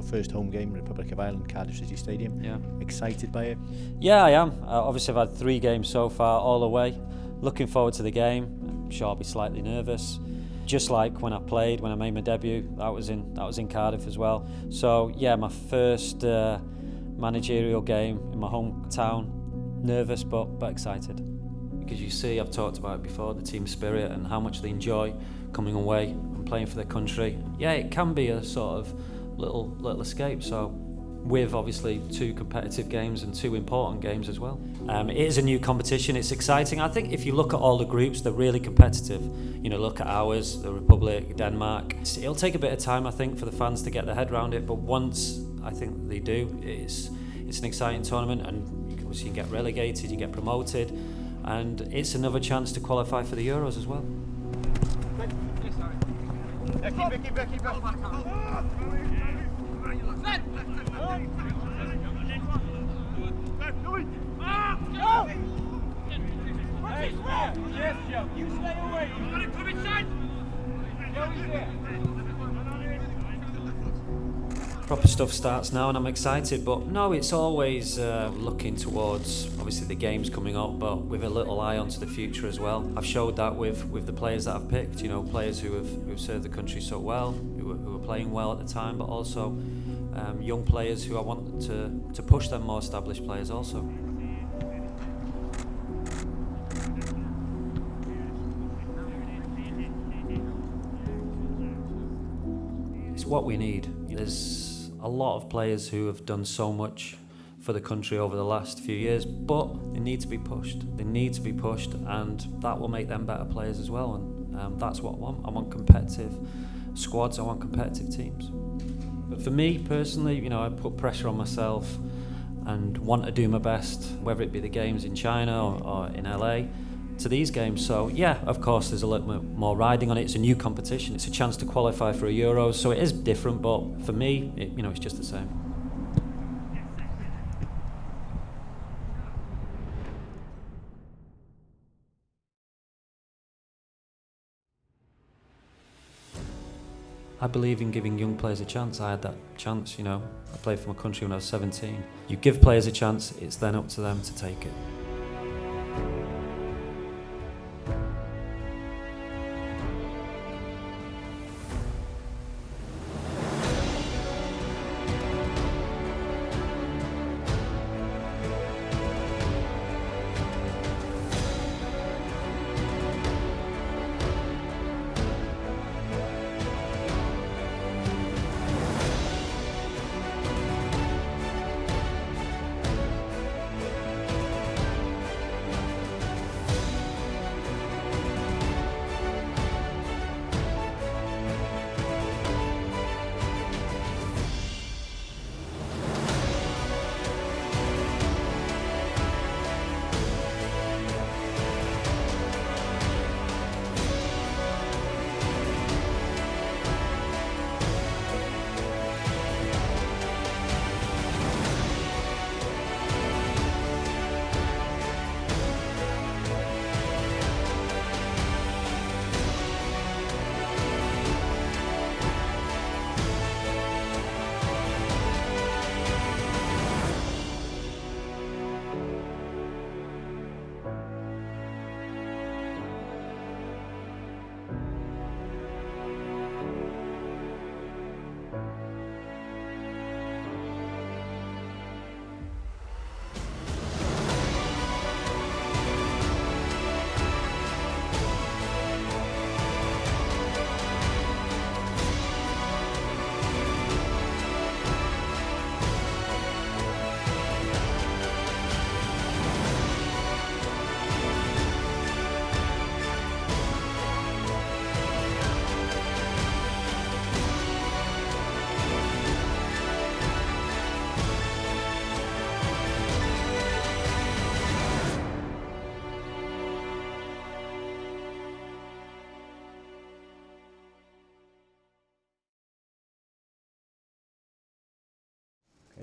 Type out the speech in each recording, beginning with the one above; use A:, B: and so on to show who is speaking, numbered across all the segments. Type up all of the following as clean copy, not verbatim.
A: your first home game, Republic of Ireland, Cardiff City Stadium.
B: Yeah.
A: Excited by it?
B: Yeah, I am. Obviously, I've had 3 games so far, all away. Looking forward to the game. I'm sure I'll be slightly nervous. Just like when I made my debut, that was in Cardiff as well. So yeah, my first managerial game in my hometown. Nervous but excited. Because you see, I've talked about it before, the team spirit and how much they enjoy coming away and playing for their country. Yeah, it can be a sort of little escape. So with obviously 2 competitive games and 2 important games as well. It is a new competition, it's exciting. I think if you look at all the groups, they're really competitive. You know, look at ours, the Republic, Denmark. It'll take a bit of time, I think, for the fans to get their head around it, but once I think they do, it's an exciting tournament, and you can get relegated, you get promoted, and it's another chance to qualify for the Euros as well.
C: Keep Yes, Joe. You stay away. Come inside. Joey's there.
B: Proper stuff starts now and I'm excited, but no, it's always looking towards obviously the games coming up, but with a little eye onto the future as well. I've showed that with the players that I've picked, you know, players who've served the country so well, who are playing well at the time, but also young players who I want to push them, more established players also. It's what we need. There's a lot of players who have done so much for the country over the last few years, but they need to be pushed. They need to be pushed, and that will make them better players as well. And that's what I want. I want competitive squads. I want competitive teams. But for me personally, you know, I put pressure on myself and want to do my best, whether it be the games in China or in LA, to these games. So yeah, of course there's a little bit more riding on it. It's a new competition. It's a chance to qualify for a Euros, so it is different, but for me, it's just the same. I believe in giving young players a chance. I had that chance, you know. I played for my country when I was 17. You give players a chance, it's then up to them to take it.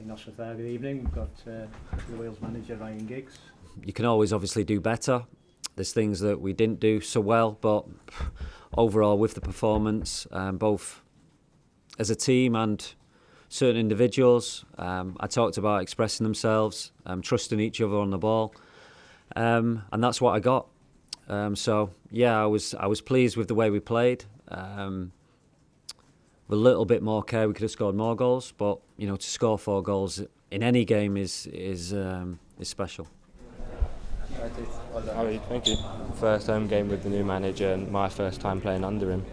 A: Noswaith there, good evening. We've got the Wales manager, Ryan Giggs.
B: You can always obviously do better. There's things that we didn't do so well, but overall with the performance, both as a team and certain individuals. I talked about expressing themselves, trusting each other on the ball, and that's what I got. So yeah, I was pleased with the way we played. With a little bit more care, we could have scored more goals, but you know, to score 4 goals in any game is special.
D: Ali, thank you. First home game with the new manager and my first time playing under him.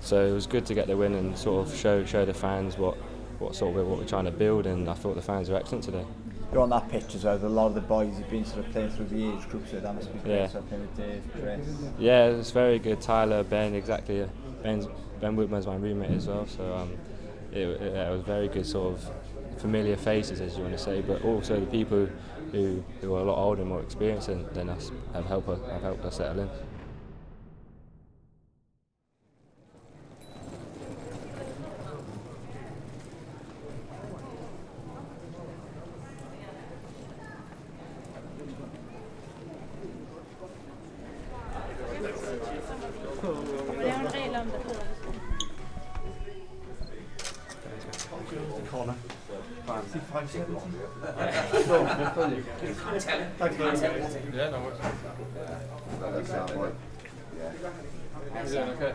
D: So it was good to get the win and sort of show the fans what we're trying to build, and I thought the fans were excellent today.
E: You're on that pitch as well. A lot of the boys you've been sort of playing through the age group, so that must be great.
D: Yeah.
E: So playing with Dave, Chris.
D: Yeah, it's very good. Tyler, Ben, exactly. Ben Whitmer's my roommate as well, so it was very good, sort of familiar faces, as you want to say, but also the people who are a lot older and more experienced than us have helped us settle in.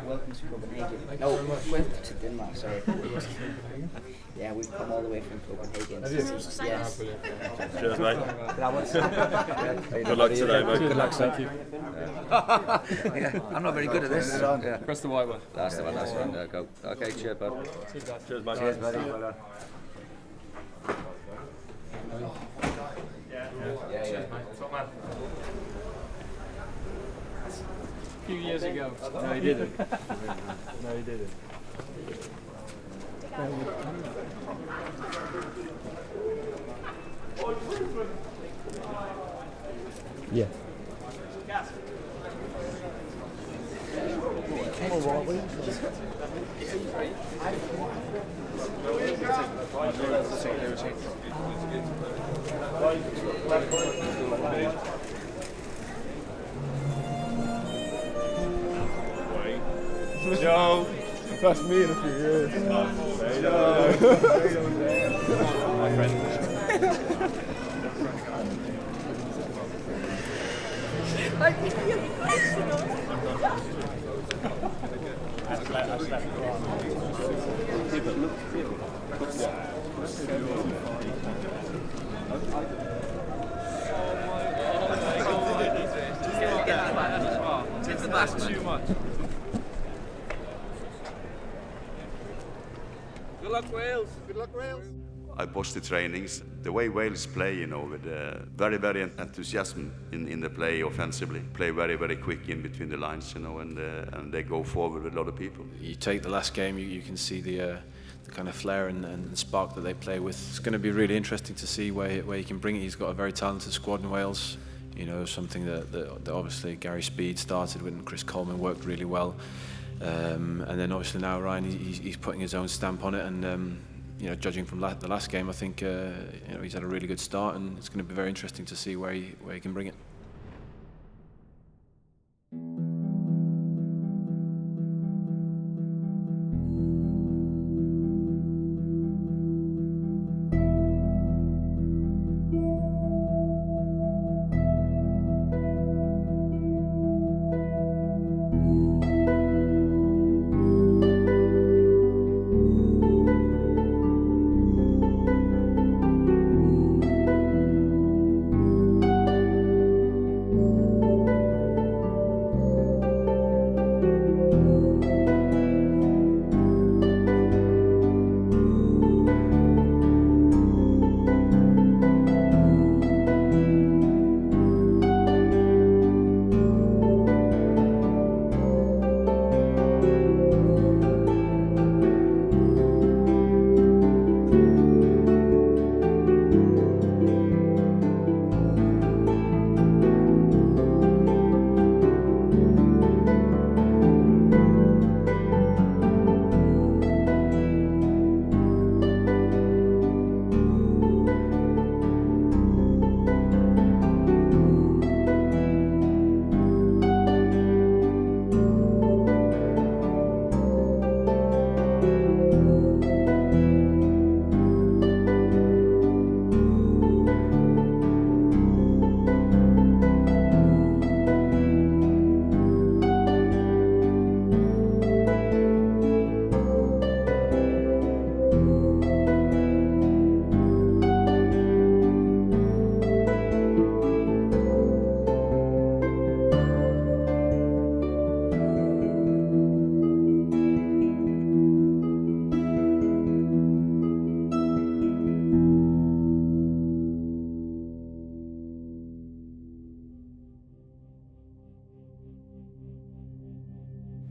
F: Welcome to Copenhagen. Welcome to Denmark, sorry. Yeah, we've come all the way from Copenhagen. Yes.
G: Cheers, mate. Good luck today, mate.
F: Good luck, thank you. Yeah, I'm not very good at this. Yeah.
G: Press the white one.
F: That's the one, that's the one. Go. Okay, cheers, bud.
G: Cheers, mate.
F: Cheers, buddy.
C: A few years ago. No, he didn't. No, he didn't.
D: Yeah.
G: Joe.
E: That's me in a few years.
G: My friend.
C: Too much. Good luck, Wales. Good luck, Wales.
H: I watched the trainings, the way Wales play, you know, with very enthusiasm in the play offensively, play very quick in between the lines, you know, and they go forward with a lot of people.
I: You take the last game, you can see the kind of flair and spark that they play with. It's going to be really interesting to see where he can bring it. He's got a very talented squad in Wales. You know, something that obviously Gary Speed started with, and Chris Coleman worked really well. And then obviously now Ryan, he's putting his own stamp on it, and you know, judging from the last game, I think you know, he's had a really good start, and it's going to be very interesting to see where he can bring it.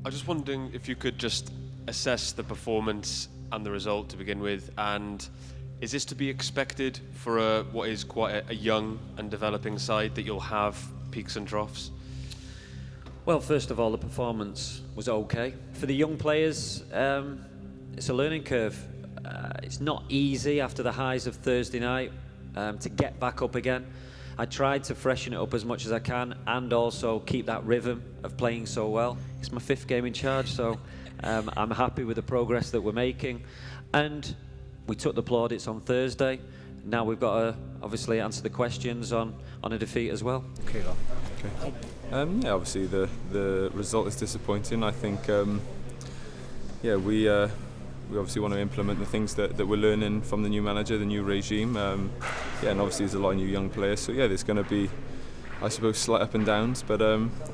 J: I was just wondering if you could just assess the performance and the result to begin with, and is this to be expected for what is quite a young and developing side, that you'll have peaks and troughs?
B: Well, first of all, the performance was okay. For the young players, it's a learning curve. It's not easy after the highs of Thursday night to get back up again. I tried to freshen it up as much as I can and also keep that rhythm of playing so well. It's my 5th game in charge, so I'm happy with the progress that we're making. And we took the plaudits on Thursday. Now we've got to obviously answer the questions on a defeat as well.
K: Okay. Yeah, obviously the result is disappointing. I think we obviously want to implement the things that we're learning from the new manager, the new regime. And obviously there's a lot of new young players. So yeah, there's going to be, I suppose, slight up and downs. But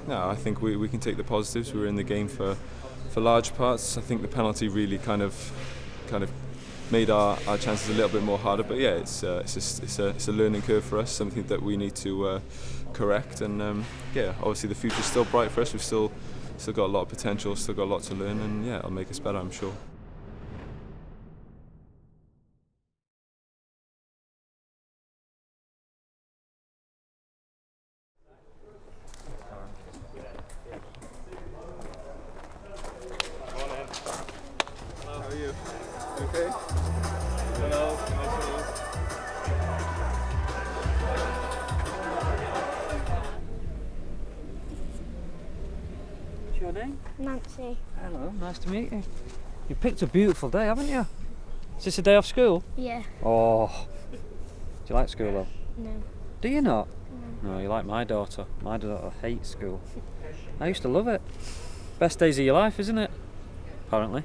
K: I think we can take the positives. We were in the game for large parts. I think the penalty really kind of made our chances a little bit more harder. But yeah, it's a learning curve for us, something that we need to correct. And obviously the future's still bright for us. We've still got a lot of potential, still got a lot to learn, and yeah, it'll make us better, I'm sure.
L: How are you? Okay? Hello.
B: What's your name?
M: Nancy.
B: Hello, nice to meet you. You picked a beautiful day, haven't you? Is this a day off school?
M: Yeah.
B: Oh. Do you like school though?
M: No.
B: Do you not? No, you like my daughter. My daughter hates school. I used to love it. Best days of your life, isn't it? Apparently.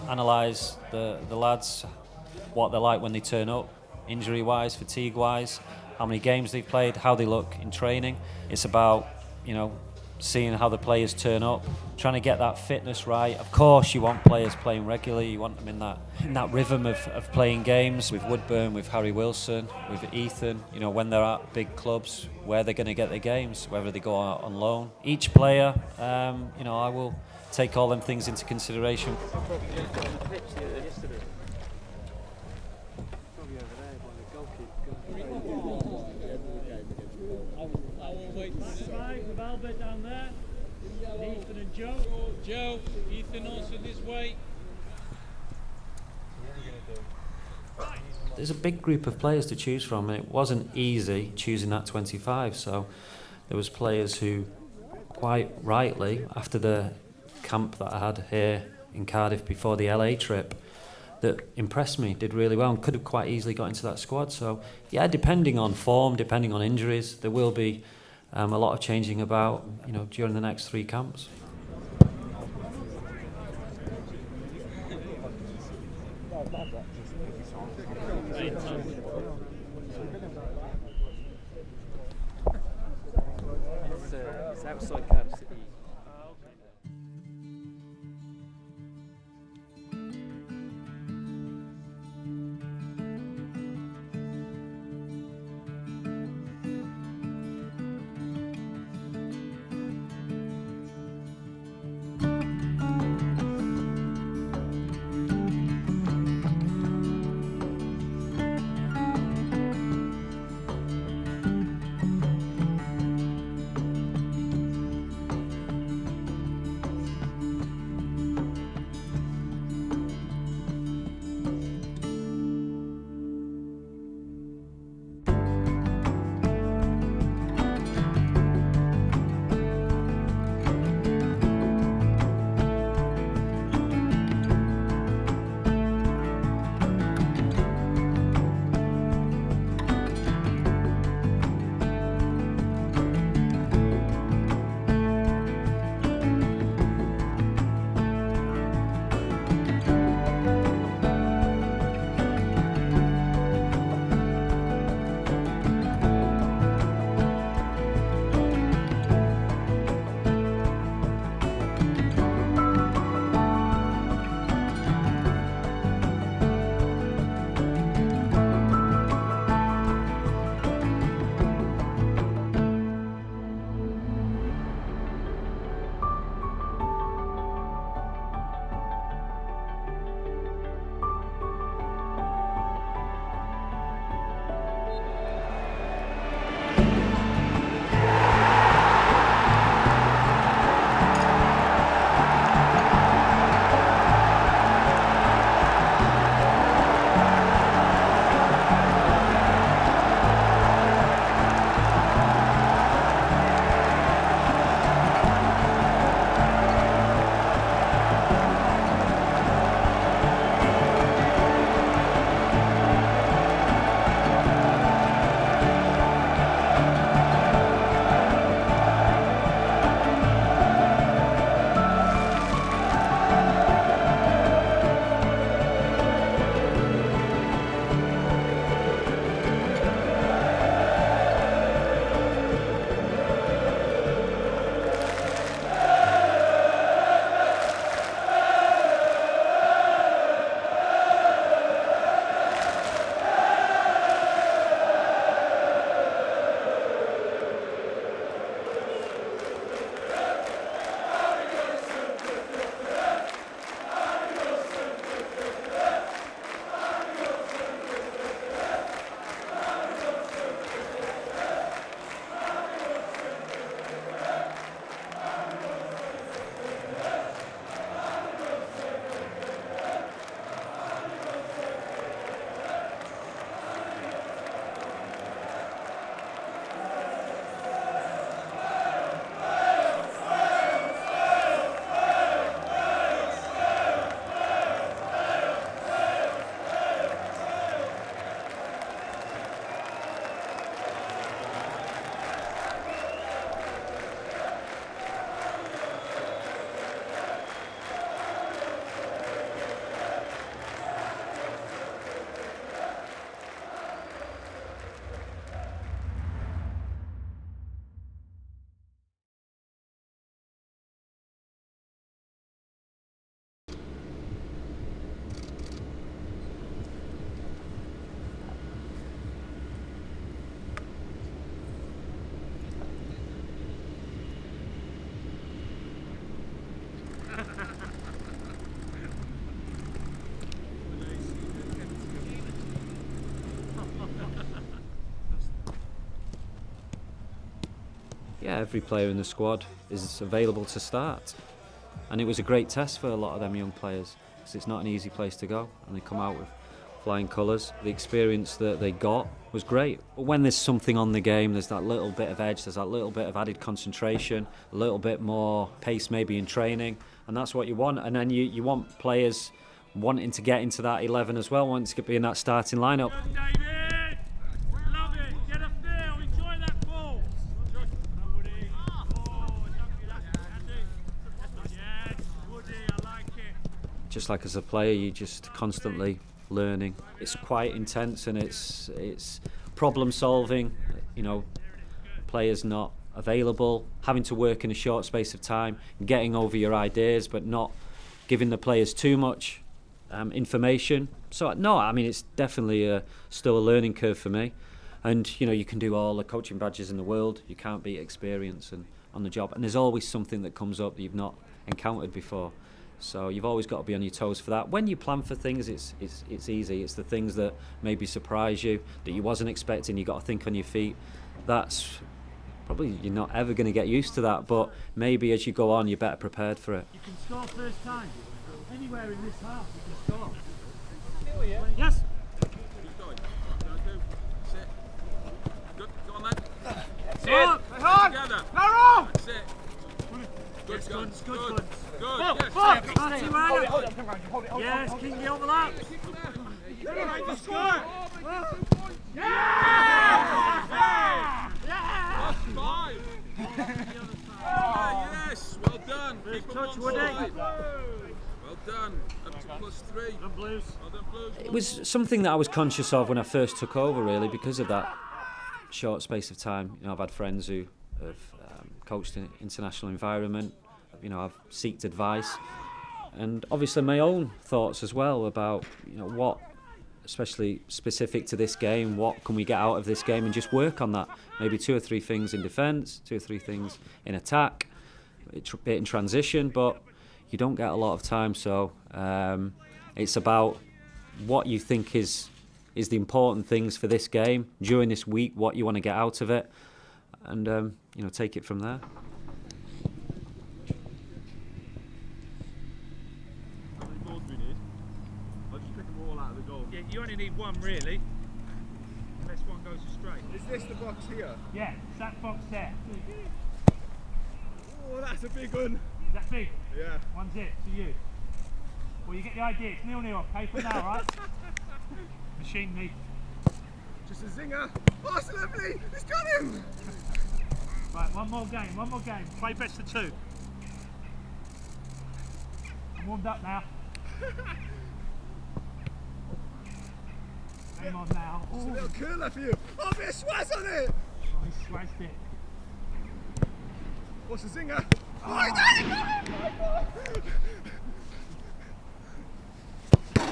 B: Analyse the lads, what they're like when they turn up, injury-wise, fatigue-wise, how many games they've played, how they look in training. It's about, seeing how the players turn up, trying to get that fitness right. Of course, you want players playing regularly. You want them in that rhythm of playing games. With Woodburn, with Harry Wilson, with Ethan. When they're at big clubs, where they're going to get their games, whether they go out on loan. Each player, I will take all them things into consideration.
C: With Albert down there, and Ethan and Joe. Joe, Ethan also this way.
B: There's a big group of players to choose from, and it wasn't easy choosing that 25. So there was players who, quite rightly, after the camp that I had here in Cardiff before the LA trip, that impressed me, did really well, and could have quite easily got into that squad. So yeah, depending on form, depending on injuries, there will be a lot of changing about, during the next 3 camps.
N: It's outside Cardiff City.
B: yeah, every player in the squad is available to start. And it was a great test for a lot of them young players, because it's not an easy place to go, and they come out with flying colours. The experience that they got was great. But when there's something on the game, there's that little bit of edge, there's that little bit of added concentration, a little bit more pace maybe in training, and that's what you want. And then you want players wanting to get into that 11 as well, wanting to be in that starting lineup.
C: David! Love it! Get a feel! Enjoy that ball! Yes, Woody, I like it.
B: Just like as a player, you're just constantly learning. It's quite intense, and it's problem solving, you know, players not available, having to work in a short space of time, getting over your ideas but not giving the players too much information. So no, I mean, it's definitely still a learning curve for me. And you know, you can do all the coaching badges in the world, you can't beat experience and on the job, and there's always something that comes up that you've not encountered before. So you've always got to be on your toes for that. When you plan for things, it's easy. It's the things that maybe surprise you, that you wasn't expecting, you got to think on your feet. That's probably, you're not ever going to get used to that, but maybe as you go on, you're better prepared for it.
C: You can score first time. Anywhere in this half, you can score. Yes!
L: Keep going. Sit. Good. Go on then.
C: That's
L: it. Together.
C: Narrow!
L: That's it. Good,
C: Yes,
L: good,
C: good.
L: good. Good.
C: Yes. Yes, Kingy overlap.
L: Right, score. That's 5. Yes, well done. Keep them on side. Well done. Up to +3.
C: Done Blues.
L: Well done, Blues.
B: It was something that I was conscious of when I first took over, really, because of that short space of time. You know, I've had friends who have coached in an international environment. You know, I've sought advice, and obviously my own thoughts as well about, you know, what, especially specific to this game, what can we get out of this game, and just work on that. Maybe 2 or 3 things in defence, 2 or 3 things in attack, a bit in transition, but you don't get a lot of time. So it's about what you think is the important things for this game during this week, what you want to get out of it, and you know, take it from there.
C: Yeah, you only need one really, unless one goes astray.
L: Is this the box here?
C: Yeah, it's that box there.
L: Oh, that's a big one.
C: Is that big?
L: Yeah.
C: One's it, to you. Well, you get the idea, it's 0-0, okay, for now, right? Machine me.
L: Just a zinger. Oh, it's lovely. He's got him.
C: Right, one more game. Play best of 2. I'm warmed up now. Game on now.
L: Just a little curler for you. Oh, a bit of swaz on it.
C: Oh, he swazzed it.
L: What's the zinger? Oh, he done it!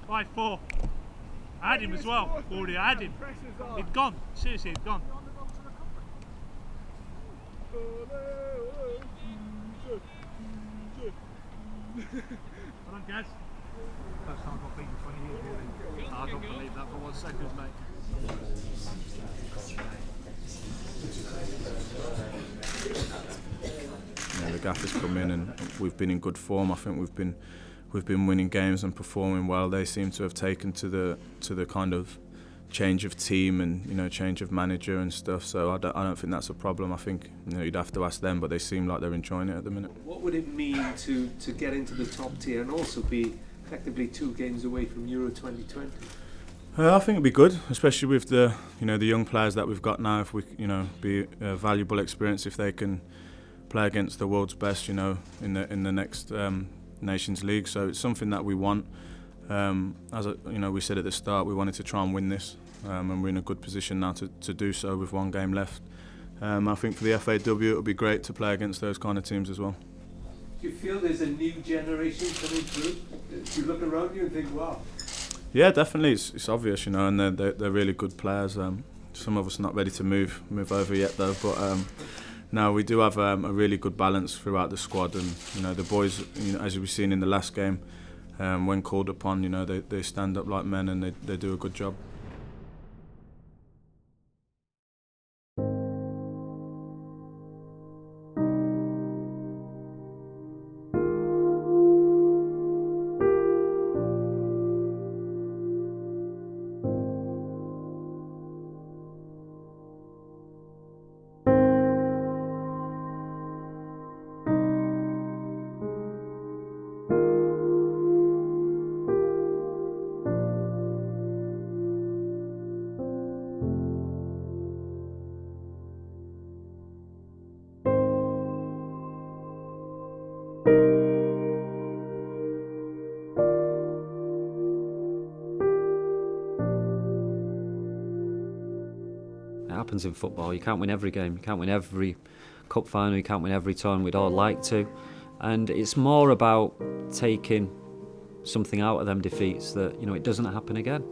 C: 5-4. I had him as well. Already, I had him. He'd gone. Seriously, he'd gone. Well done, Gaz. First time I got beaten 20 years, really. I don't believe that for 1 second, mate.
M: Yeah, the gaffer's come in and we've been in good form. I think we've been winning games and performing well. They seem to have taken to the kind of change of team and, you know, change of manager and stuff. So I don't think that's a problem. I think, you know, you'd have to ask them, but they seem like they're enjoying it at the minute.
N: What would it mean to get into the top tier and also be effectively 2 games away from Euro 2020?
M: I think it'd be good, especially with the young players that we've got now. If we, you know, be a valuable experience if they can play against the world's best, you know, in the next Nations League. So it's something that we want. As we said at the start, we wanted to try and win this, and we're in a good position now to do so with 1 game left. I think for the FAW it would be great to play against those kind of teams as well.
N: Do you feel there's a new generation coming through? Do you look around you and think, wow?
M: Yeah, definitely. It's obvious, you know, and they're really good players. Some of us are not ready to move over yet, though. But no, we do have a really good balance throughout the squad, and you know, the boys, you know, as we've seen in the last game, when called upon, you know, they stand up like men and they do a good job.
B: happens in football. You can't win every game. You can't win every cup final. You can't win every tournament. We'd all like to. And it's more about taking something out of them defeats that, you know, it doesn't happen again.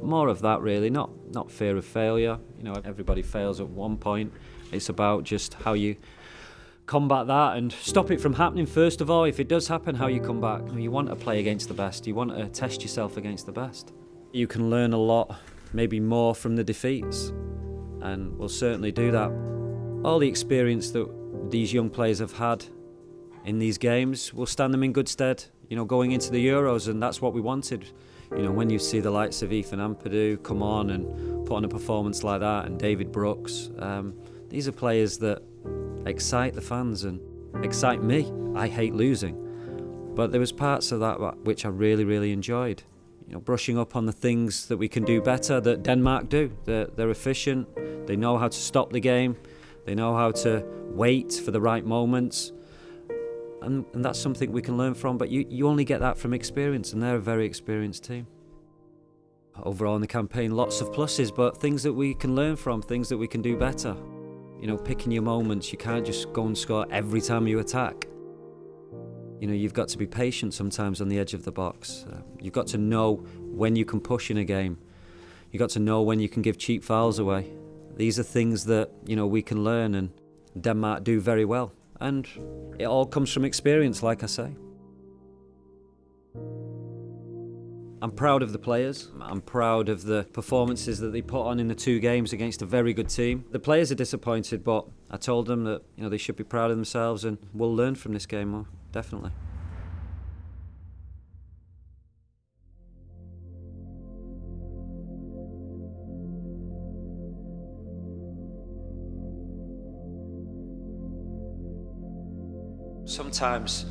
B: More of that, really, not fear of failure. You know, everybody fails at one point. It's about just how you combat that and stop it from happening, first of all. If it does happen, how you come back. You want to play against the best. You want to test yourself against the best. You can learn a lot, maybe more from the defeats, and we'll certainly do that. All the experience that these young players have had in these games will stand them in good stead, you know, going into the Euros, and that's what we wanted. You know, when you see the likes of Ethan Ampadu come on and put on a performance like that, and David Brooks, these are players that excite the fans and excite me. I hate losing, but there was parts of that which I really, really enjoyed. You know, brushing up on the things that we can do better that Denmark do. They're efficient, they know how to stop the game, they know how to wait for the right moments, and that's something we can learn from, but you only get that from experience, and they're a very experienced team. Overall in the campaign, lots of pluses, but things that we can learn from, things that we can do better. You know, picking your moments. You can't just go and score every time you attack. You know, you've got to be patient sometimes on the edge of the box. You've got to know when you can push in a game. You've got to know when you can give cheap fouls away. These are things that, you know, we can learn, and Denmark do very well. And it all comes from experience, like I say. I'm proud of the players. I'm proud of the performances that they put on in the 2 games against a very good team. The players are disappointed, but I told them that, you know, they should be proud of themselves, and we'll learn from this game more, definitely. Sometimes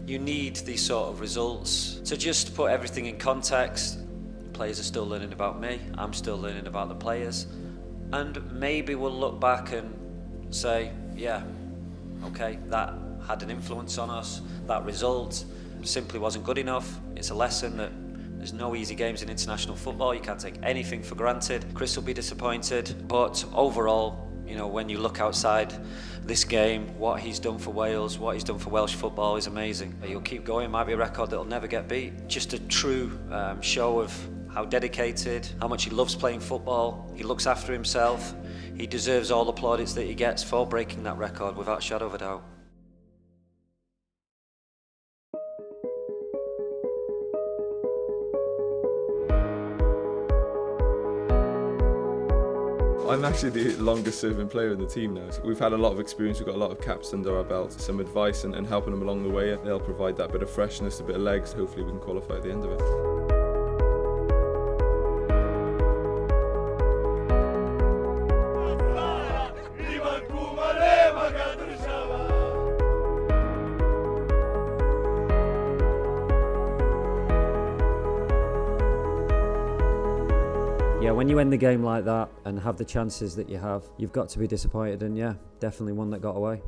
B: you need these sort of results to just put everything in context. Players are still learning about me, I'm still learning about the players, and maybe we'll look back and say, yeah, okay, that had an influence on us, that result simply wasn't good enough. It's a lesson that there's no easy games in international football, you can't take anything for granted. Chris will be disappointed, but overall, you know, when you look outside this game, what he's done for Wales, what he's done for Welsh football is amazing. He'll keep going, might be a record that'll never get beat. Just a true show of how dedicated, how much he loves playing football. He looks after himself. He deserves all the plaudits that he gets for breaking that record, without a shadow of a doubt.
K: I'm actually the longest serving player in the team now. So we've had a lot of experience, we've got a lot of caps under our belts, some advice and helping them along the way. They'll provide that bit of freshness, a bit of legs. Hopefully we can qualify at the end of it.
B: Yeah, when you end the game like that and have the chances that you have, you've got to be disappointed, and yeah, definitely one that got away.